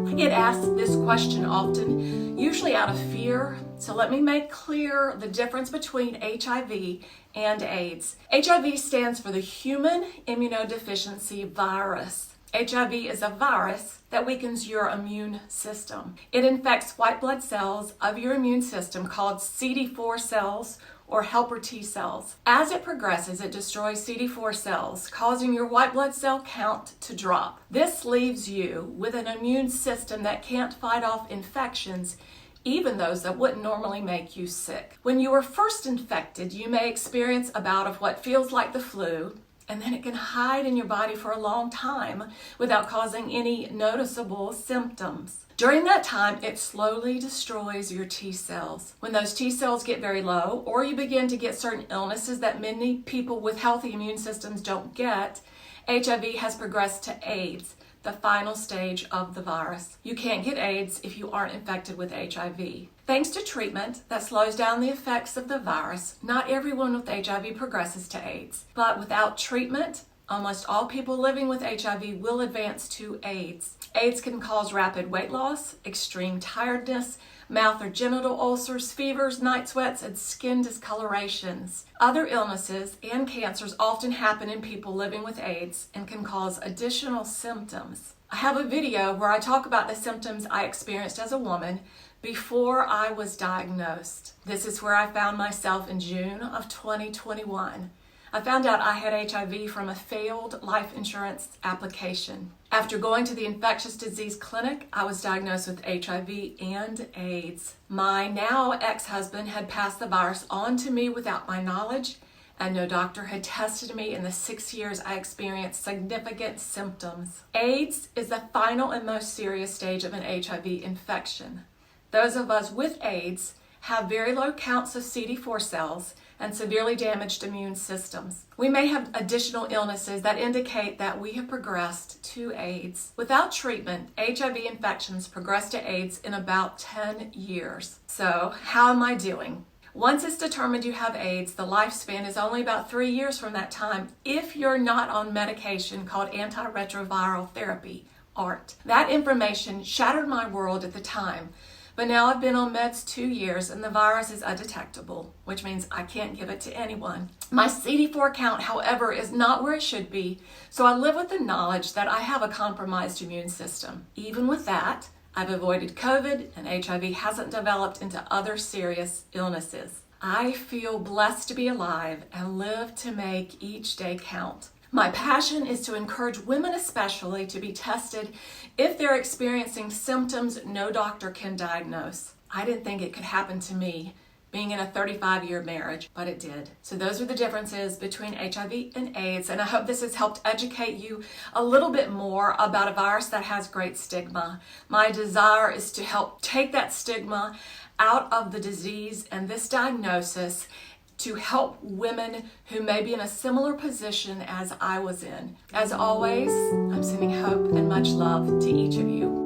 I get asked this question often, usually out of fear. So let me make clear the difference between HIV and AIDS. HIV stands for the human immunodeficiency virus. HIV is a virus that weakens your immune system. It infects white blood cells of your immune system called CD4 cells or helper T cells. As it progresses, it destroys CD4 cells, causing your white blood cell count to drop. This leaves you with an immune system that can't fight off infections, even those that wouldn't normally make you sick. When you are first infected, you may experience a bout of what feels like the flu, and then it can hide in your body for a long time without causing any noticeable symptoms. During that time, it slowly destroys your T cells. When those T cells get very low, or you begin to get certain illnesses that many people with healthy immune systems don't get, HIV has progressed to AIDS, the final stage of the virus. You can't get AIDS if you aren't infected with HIV. Thanks to treatment that slows down the effects of the virus, not everyone with HIV progresses to AIDS. But without treatment, almost all people living with HIV will advance to AIDS. AIDS can cause rapid weight loss, extreme tiredness, mouth or genital ulcers, fevers, night sweats, and skin discolorations. Other illnesses and cancers often happen in people living with AIDS and can cause additional symptoms. I have a video where I talk about the symptoms I experienced as a woman before I was diagnosed. This is where I found myself in June of 2021. I found out I had HIV from a failed life insurance application. After going to the infectious disease clinic, I was diagnosed with HIV and AIDS. My now ex-husband had passed the virus on to me without my knowledge, and no doctor had tested me in the 6 years I experienced significant symptoms. AIDS is the final and most serious stage of an HIV infection. Those of us with AIDS have very low counts of CD4 cells and severely damaged immune systems. We may have additional illnesses that indicate that we have progressed to AIDS. Without treatment, HIV infections progress to AIDS in about 10 years. So, how am I doing? Once it's determined you have AIDS, the lifespan is only about 3 years from that time if you're not on medication called antiretroviral therapy, ART. That information shattered my world at the time. But now I've been on meds 2 years and the virus is undetectable, which means I can't give it to anyone. My CD4 count, however, is not where it should be, so I live with the knowledge that I have a compromised immune system. Even with that, I've avoided COVID and HIV hasn't developed into other serious illnesses. I feel blessed to be alive and live to make each day count. My passion is to encourage women especially to be tested if they're experiencing symptoms no doctor can diagnose. I didn't think it could happen to me being in a 35-year marriage, but it did. So those are the differences between HIV and AIDS, and I hope this has helped educate you a little bit more about a virus that has great stigma. My desire is to help take that stigma out of the disease and this diagnosis to help women who may be in a similar position as I was in. As always, I'm sending hope and much love to each of you.